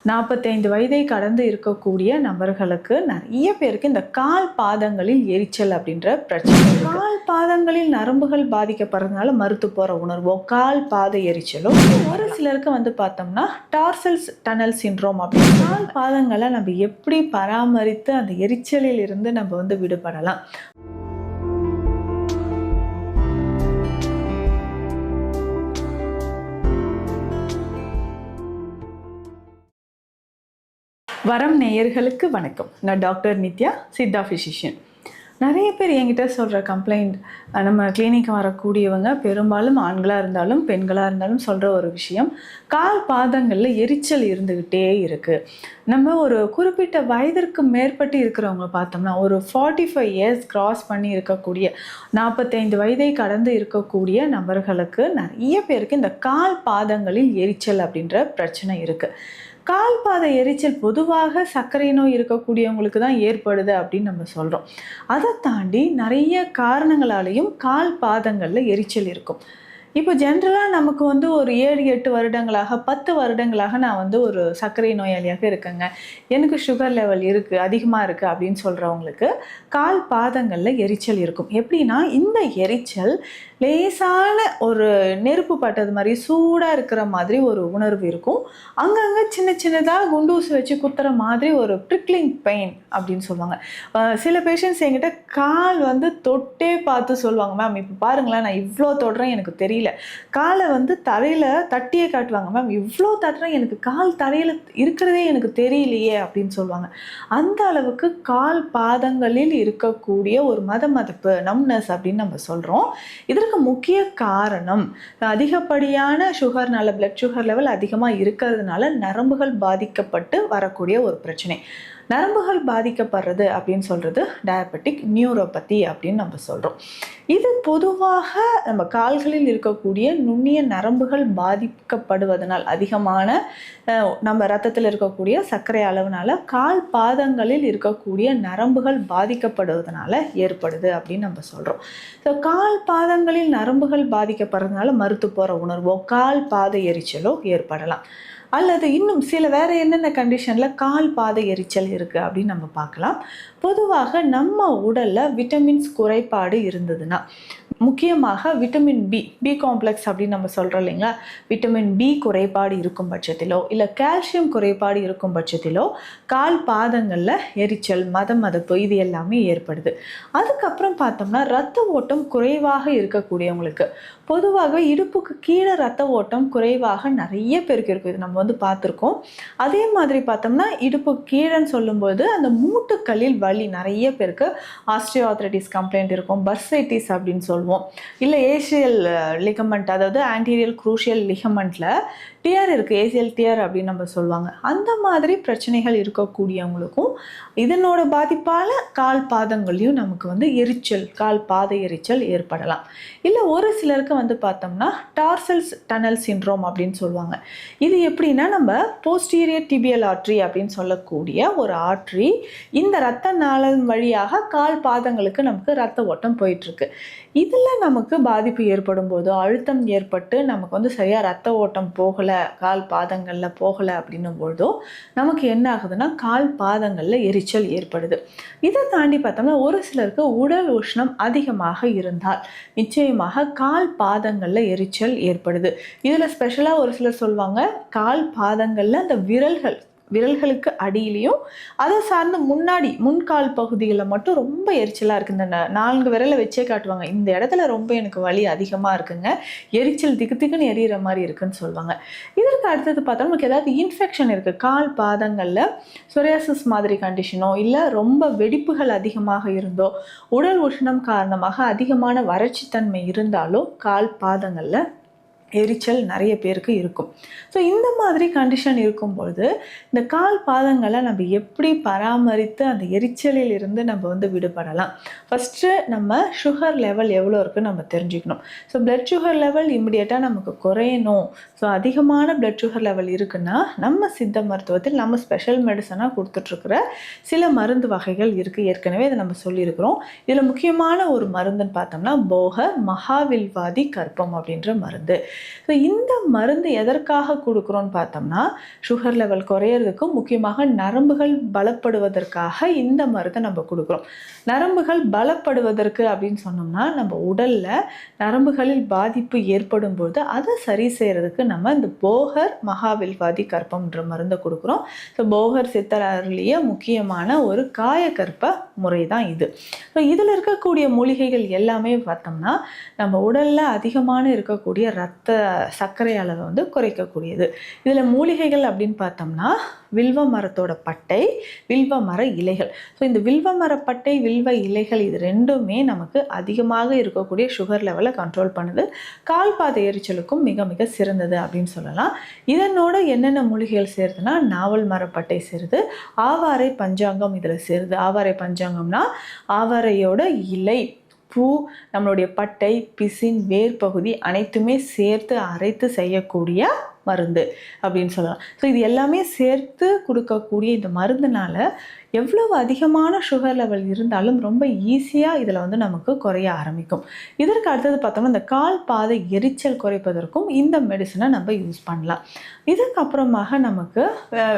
45 வயதை கடந்து இருக்கக்கூடிய நபர்களுக்கு நிறைய பேருக்கு இந்த கால் பாதங்களில் எரிச்சல் அப்படின்ற பிரச்சனை. கால் பாதங்களில் நரம்புகள் பாதிக்கப்படுறதுனால மறுத்து போகிற உணர்வோ கால் பாத எரிச்சலோ, ஒரு சிலருக்கு பார்த்தோம்னா டார்சல்ஸ் டனல் சிண்ட்ரோம் அப்படின்னு கால் பாதங்களை நம்ம எப்படி பராமரித்து அந்த எரிச்சலில் இருந்து நம்ம விடுபடலாம். வரம் நேயர்களுக்கு வணக்கம். நான் டாக்டர் நித்யா, சித்தா ஃபிசிஷியன். நிறைய பேர் என்கிட்ட சொல்கிற கம்ப்ளைண்ட், நம்ம கிளினிக் வரக்கூடியவங்க பெரும்பாலும் ஆண்களாக இருந்தாலும் பெண்களாக இருந்தாலும் சொல்கிற ஒரு விஷயம், கால் பாதங்களில் எரிச்சல் இருந்துக்கிட்டே இருக்குது. நம்ம ஒரு குறிப்பிட்ட வயதிற்கு மேற்பட்டு இருக்கிறவங்க பார்த்தோம்னா, ஒரு 45 இயர்ஸ் கிராஸ் பண்ணி இருக்கக்கூடிய 45 வயதை கடந்து இருக்கக்கூடிய நபர்களுக்கு நிறைய பேருக்கு இந்த கால் பாதங்களில் எரிச்சல் அப்படின்ற பிரச்சனை இருக்குது. கால் பாத எரிச்சல் பொதுவாக சர்க்கரை நோய் இருக்கக்கூடியவங்களுக்கு தான் ஏற்படுது அப்படின்னு நம்ம சொல்கிறோம். அதை தாண்டி நிறைய காரணங்களாலேயும் கால் பாதங்களில் எரிச்சல் இருக்கும். இப்போ ஜென்ரலாக நமக்கு ஒரு 7-8 வருடங்களாக 10 வருடங்களாக நான் ஒரு சர்க்கரை நோயாளியாக இருக்கேங்க, எனக்கு சுகர் லெவல் இருக்குது, அதிகமாக இருக்குது அப்படின்னு சொல்கிறவங்களுக்கு கால் பாதங்களில் எரிச்சல் இருக்கும். எப்படின்னா, இந்த எரிச்சல் லேசான ஒரு நெருப்பு பட்டது மாதிரி சூடாக இருக்கிற மாதிரி ஒரு உணர்வு இருக்கும். அங்கங்கே சின்ன சின்னதாக குண்டூசி வச்சு குத்துற மாதிரி ஒரு ப்ரிக்லிங் பெயின் அப்படின்னு சொல்லுவாங்க. சில பேஷண்ட்ஸ் என்கிட்ட கால் தொட்டே பார்த்து சொல்லுவாங்க, மேம் இப்போ பாருங்களேன் நான் இவ்வளோ தொடுறேன் எனக்கு தெரியல. காலை தரையில் தட்டியே காட்டுவாங்க, மேம் இவ்வளோ தட்டுறேன் எனக்கு கால் தரையில் இருக்கிறதே எனக்கு தெரியலையே அப்படின்னு சொல்லுவாங்க. அந்த அளவுக்கு கால் பாதங்களில் இருக்கக்கூடிய ஒரு மதப்பு நம்னஸ் அப்படின்னு நம்ம சொல்கிறோம். இதற்கு முக்கிய காரணம் அதிகப்படியான சுகர்னால, பிளட் சுகர் லெவல் அதிகமாக இருக்கிறதுனால நரம்புகள் பாதிக்கப்பட்டு வரக்கூடிய ஒரு பிரச்சனை. நரம்புகள் பாதிக்கப்படுறது அப்படின்னு சொல்கிறது டயபெட்டிக் நியூரோபதி அப்படின்னு நம்ம சொல்கிறோம். இது பொதுவாக நம்ம கால்களில் இருக்கக்கூடிய நுண்ணிய நரம்புகள் பாதிக்கப்படுவதனால், அதிகமான நம்ம ரத்தத்தில் இருக்கக்கூடிய சர்க்கரை அளவுனால கால் பாதங்களில் இருக்கக்கூடிய நரம்புகள் பாதிக்கப்படுவதனால ஏற்படுது அப்படின்னு நம்ம சொல்கிறோம். ஸோ கால் பாதங்களில் நரம்புகள் பாதிக்கப்படுறதுனால மறுத்து போகிற உணர்வோ கால் பாத எரிச்சலோ ஏற்படலாம். அல்லது இன்னும் சில வேறு என்னென்ன கண்டிஷனில் கால் பாத எரிச்சல் இருக்குது அப்படின்னு நம்ம பார்க்கலாம். பொதுவாக நம்ம உடலில் விட்டமின்ஸ் குறைபாடு இருந்ததுன்னா, முக்கியமாக விட்டமின் பி காம்ப்ளெக்ஸ் அப்படின்னு நம்ம சொல்கிறோம் இல்லைங்களா, விட்டமின் பி குறைபாடு இருக்கும் பட்சத்திலோ இல்லை கால்சியம் குறைபாடு இருக்கும் பட்சத்திலோ கால் பாதங்களில் எரிச்சல், மதப்பு இது எல்லாமே ஏற்படுது. அதுக்கப்புறம் பார்த்தோம்னா, இரத்த ஓட்டம் குறைவாக இருக்கக்கூடியவங்களுக்கு, பொதுவாக இடுப்புக்கு கீழே இரத்த ஓட்டம் குறைவாக நிறைய பேருக்கு இருக்குது. இது நம்ம பார்த்துருக்கோம். அதே மாதிரி பார்த்தோம்னா, இடுப்பு கீழேன்னு சொல்லும்போது அந்த மூட்டுக்களில் வலி நிறைய பேருக்கு ஆஸ்டியோஆர்த்ரைட்டிஸ் கம்ப்ளைண்ட் இருக்கும், பர்சைட்டிஸ் அப்படின்னு சொல்லுவோம். இல்லை ஏசியல் லிகமெண்ட், அதாவது ஆன்டீரியல் குரூஷியல் லிகமெண்ட்டில் டியர் இருக்குது, ஏசியல் டியர் அப்படின்னு நம்ம சொல்லுவாங்க. அந்த மாதிரி பிரச்சனைகள் இருக்கக்கூடியவங்களுக்கும் இதனோட பாதிப்பால் கால் பாதங்களையும் நமக்கு எரிச்சல், கால் பாத எரிச்சல் ஏற்படலாம். இல்லை ஒரு சிலருக்கு பார்த்தோம்னா டார்சல்ஸ் டனல் சிண்ட்ரோம் அப்படின்னு சொல்லுவாங்க. இது எப்படின்னா, நம்ம போஸ்டீரியர் டிபியல் ஆர்ட்ரி அப்படின்னு சொல்லக்கூடிய ஒரு ஆர்ட்ரி, இந்த இரத்த நாளம் வழியாக கால் பாதங்களுக்கு நமக்கு இரத்த ஓட்டம் போயிட்டுருக்கு. இதில் நமக்கு பாதிப்பு ஏற்படும் போதோ, அழுத்தம் ஏற்பட்டு நமக்கு சரியாக இரத்த ஓட்டம் போகலை, கால் பாதங்களில் போகலை அப்படின்னும் பொழுதோ நமக்கு என்ன ஆகுதுன்னா கால் பாதங்களில் எரிச்சல் ஏற்படுது. இதை தாண்டி பார்த்தோம்னா, ஒரு சிலருக்கு உடல் உஷ்ணம் அதிகமாக இருந்தால் நிச்சயமாக கால் பாதங்களில் எரிச்சல் ஏற்படுது. இதில் ஸ்பெஷலாக ஒரு சிலர் சொல்லுவாங்க, கால் பாதங்களில் அந்த விரல்களுக்கு அடியிலையும் அதை சார்ந்து முன்னாடி முன்கால் பகுதிகளில் மட்டும் ரொம்ப எரிச்சலாக இருக்குது. இந்த 4 விரலை வச்சே காட்டுவாங்க, இந்த இடத்துல ரொம்ப எனக்கு வலி அதிகமாக இருக்குங்க, எரிச்சல் திக்குன்னு எரியிற மாதிரி இருக்குன்னு சொல்லுவாங்க. இதற்கு அடுத்தது பார்த்தா நமக்கு ஏதாவது இன்ஃபெக்ஷன் இருக்குது, கால் பாதங்களில் சொரியாசிஸ் மாதிரி கண்டிஷனோ, இல்லை ரொம்ப வெடிப்புகள் அதிகமாக இருந்தோ, உடல் உஷ்ணம் காரணமாக அதிகமான வறட்சித்தன்மை இருந்தாலோ கால் பாதங்களில் எரிச்சல் நிறைய பேருக்கு இருக்கும். ஸோ இந்த மாதிரி கண்டிஷன் இருக்கும்பொழுது இந்த கால் பாதங்களை நம்ம எப்படி பராமரித்து அந்த எரிச்சலில் இருந்து நம்ம விடுபடலாம். ஃபஸ்ட்டு நம்ம சுகர் லெவல் எவ்வளோ இருக்குன்னு நம்ம தெரிஞ்சுக்கணும். ஸோ பிளட் சுகர் லெவல் இம்மிடியேட்டாக நமக்கு குறையணும். ஸோ அதிகமான பிளட் சுகர் லெவல் இருக்குன்னா நம்ம சித்த மருத்துவத்தில் நம்ம ஸ்பெஷல் மெடிசனாக கொடுத்துட்ருக்குற சில மருந்து வகைகள் இருக்குது. ஏற்கனவே இதை நம்ம சொல்லியிருக்கிறோம். இதில் முக்கியமான ஒரு மருந்துன்னு பார்த்தோம்னா போகர் மகாவில்வாதி கற்பம் அப்படின்ற மருந்து. ஸோ இந்த மருந்து எதற்காக கொடுக்குறோன்னு பார்த்தோம்னா சுகர் லெவல் குறையிறதுக்கும் முக்கியமாக நரம்புகள் பலப்படுவதற்காக இந்த மருந்தை நம்ம கொடுக்குறோம். நரம்புகள் பலப்படுவதற்கு அப்படின்னு சொன்னோம்னா நம்ம உடலில் நரம்புகளில் பாதிப்பு ஏற்படும் போது அதை சரி செய்கிறதுக்கு நம்ம இந்த போகர் மகாவில்வாதி கற்பம்ன்ற மருந்தை கொடுக்குறோம். ஸோ போகர் சித்தர்லேயே முக்கியமான ஒரு காயக்கற்ப முறை தான் இது. ஸோ இதில் இருக்கக்கூடிய மூலிகைகள் எல்லாமே பார்த்தோம்னா நம்ம உடலில் அதிகமான இருக்கக்கூடிய இரத்த சர்க்கரை அளவை வந்து குறைக்கக்கூடியது. இதில் மூலிகைகள் அப்படின்னு பார்த்தோம்னா வில்வ மரத்தோட பட்டை, வில்வ மர இலைகள். ஸோ இந்த வில்வ மர பட்டை, வில்வ இலைகள் இது ரெண்டுமே நமக்கு அதிகமாக இருக்கக்கூடிய சுகர் லெவலை கண்ட்ரோல் பண்ணுது. கால்பாத எரிச்சலுக்கும் மிக மிக சிறந்தது அப்படின்னு சொல்லலாம். இதனோட என்னென்ன மூலிகைகள் சேருதுன்னா நாவல் மரப்பட்டை சேருது, ஆவாரை பஞ்சாங்கம் இதில் சேருது. ஆவாரை பஞ்சாங்கம்னா ஆவாரையோட இலை, பூ, நம்மளுடைய பட்டை, பிசின், வேர் பகுதி அனைத்துமே சேர்த்து அரைத்து செய்யக்கூடிய மருந்து அப்படின்னு சொல்லலாம். ஸோ இது எல்லாமே சேர்த்து கொடுக்கக்கூடிய இந்த மருந்துனால எவ்வளவு அதிகமான சுகர் லெவல் இருந்தாலும் ரொம்ப ஈஸியாக இதில் வந்து நமக்கு குறைய ஆரம்பிக்கும். இதற்கு அடுத்தது பார்த்தோம்னா இந்த கால் பாத எரிச்சல் குறைப்பதற்கும் இந்த மெடிசனை நம்ம யூஸ் பண்ணலாம். இதுக்கப்புறமாக நமக்கு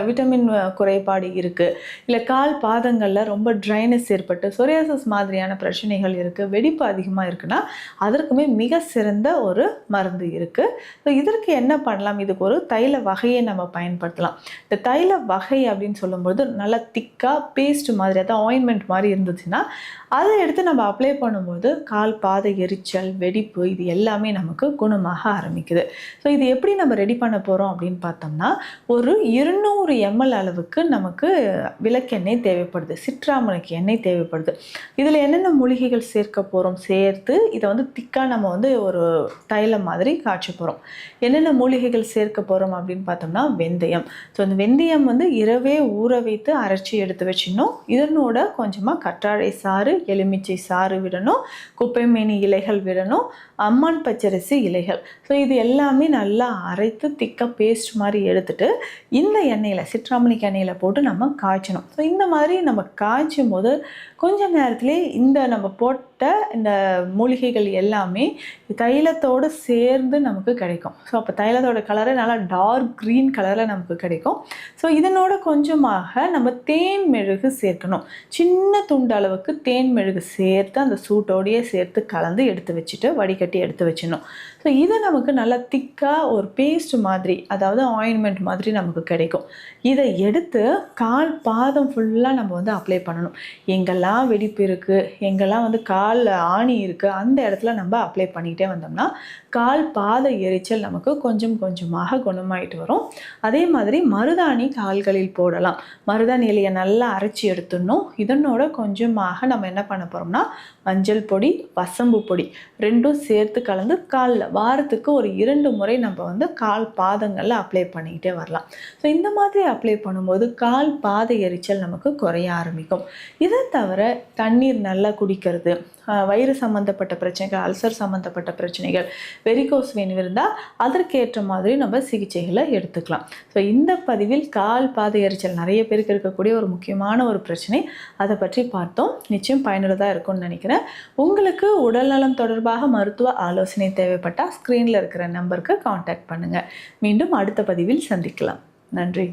விட்டமின் குறைபாடு இருக்குது, இல்லை கால் பாதங்களில் ரொம்ப ட்ரைனஸ் ஏற்பட்டு சொரியாசிஸ் மாதிரியான பிரச்சனைகள் இருக்குது, வெடிப்பு அதிகமாக இருக்குன்னா அதற்குமே மிக சிறந்த ஒரு மருந்து இருக்குது. ஸோ இதற்கு என்ன பண்ணலாம்? இதுக்கு ஒரு தைல வகையை நம்ம பயன்படுத்தலாம். இந்த தைல வகை அப்படின்னு சொல்லும்போது நல்லா திக்காக பேஸ்ட் மாதிரி, அதான் ஆயின்மெண்ட் மாதிரி இருந்துச்சுன்னா அதை எடுத்து நம்ம அப்ளை பண்ணும்போது கால் பாத எரிச்சல், வெடிப்பு இது எல்லாமே நமக்கு குணமாக ஆரம்பிக்குது. ஸோ இது எப்படி நம்ம ரெடி பண்ண போகிறோம் அப்படின்னு பார்த்தோம்னா ஒரு 200 ml அளவுக்கு நமக்கு விளக்கெண்ணெய் தேவைப்படுது, சிட்ராமணிக்கு எண்ணெய் தேவைப்படுது. இதில் என்னென்ன மூலிகைகள் சேர்க்க போகிறோம், சேர்த்து இதை வந்து திக்காக நம்ம வந்து ஒரு தைலம் மாதிரி காய்ச்ச போகிறோம். என்னென்ன மூலிகைகள் சேர்க்க போகிறோம் அப்படின்னு பார்த்தோம்னா வெந்தயம். ஸோ இந்த வெந்தயம் வந்து இரவே ஊற வைத்து அரைச்சி எடுத்து வச்சிடணும். இதனோட கொஞ்சமாக கற்றாழை சாறு, எலுமிச்சை சாறு விடணும், குப்பைமேனி இலைகள் விடணும், அம்மான் பச்சரிசி இலைகள். ஸோ இது எல்லாமே நல்லா அரைத்து திக்காக பேஸ்ட் மாதிரி எடுத்துட்டு இந்த எண்ணெயில், சிட்ராமணிக் எண்ணெயில் போட்டு நம்ம காய்ச்சணும். ஸோ இந்த மாதிரி நம்ம காய்ச்சும் போது கொஞ்ச நேரத்துலேயே இந்த நம்ம போட்ட இந்த மூலிகைகள் எல்லாமே தைலத்தோடு சேர்ந்து நமக்கு கிடைக்கும். ஸோ அப்போ தைலத்தோட கலரை நல்லா டார்க் க்ரீன் கலரில் நமக்கு கிடைக்கும். ஸோ இதனோட கொஞ்சமாக நம்ம தேன் மெழுகு சேர்க்கணும். சின்ன துண்டு அளவுக்கு தேன் மெழுகு சேர்த்து அந்த சூட்டோடையே சேர்த்து கலந்து எடுத்து வச்சுட்டு வடிகட்டி எடுத்து வச்சிடணும். ஸோ இதை நமக்கு நல்லா திக்காக ஒரு பேஸ்ட் மாதிரி, அதாவது ஆயின்மெண்ட் மாதிரி நமக்கு கிடைக்கும். இதை எடுத்து கால் பாதம் ஃபுல்லாக நம்ம வந்து அப்ளை பண்ணணும். எங்கெல்லாம் வெடிப்பு இருக்குது, எங்கெல்லாம் வந்து கால் ஆணி இருக்குது, அந்த இடத்துல நம்ம அப்ளை பண்ணிக்கிட்டே வந்தோம்னா கால் பாத எரிச்சல் நமக்கு கொஞ்சம் கொஞ்சமாக குணமாயிட்டு வரும். அதே மாதிரி மருதாணி கால்களில் போடலாம். மருதாணி இலையை நல்லா அரைச்சி எடுத்துடணும். இதனோட கொஞ்சமாக நம்ம என்ன பண்ண போகிறோம்னா மஞ்சள் பொடி, வசம்பு பொடி ரெண்டும் சேர்த்து கலந்து காலில் வாரத்துக்கு ஒரு 2 முறை நம்ம வந்து கால் பாதங்களில் அப்ளை பண்ணிக்கிட்டே வரலாம். ஸோ இந்த மாதிரி அப்ளை பண்ணும்போது கால் பாத எரிச்சல் நமக்கு குறைய ஆரம்பிக்கும். இதை தவிர தண்ணீர் நல்லா குடிக்கிறது, வயிறு சம்மந்தப்பட்ட பிரச்சனைகள், அல்சர் சம்மந்தப்பட்ட பிரச்சனைகள், வெரிகோஸ் வெயின் இருந்தால் அதற்கேற்ற மாதிரி நம்ம சிகிச்சைகளை எடுத்துக்கலாம். ஸோ இந்த பதிவில் கால் பாத எரிச்சல் நிறைய பேருக்கு இருக்கக்கூடிய ஒரு முக்கியமான ஒரு பிரச்சனை, அதை பற்றி பார்த்தோம். நிச்சயம் பயனுள்ளதாக இருக்கும்னு நினைக்கிறேன். உங்களுக்கு உடல்நலம் தொடர்பாக மருத்துவ ஆலோசனை தேவைப்பட்டால் ஸ்க்ரீனில் இருக்கிற நம்பருக்கு காண்டாக்ட் பண்ணுங்கள். மீண்டும் அடுத்த பதிவில் சந்திக்கலாம். நன்றி.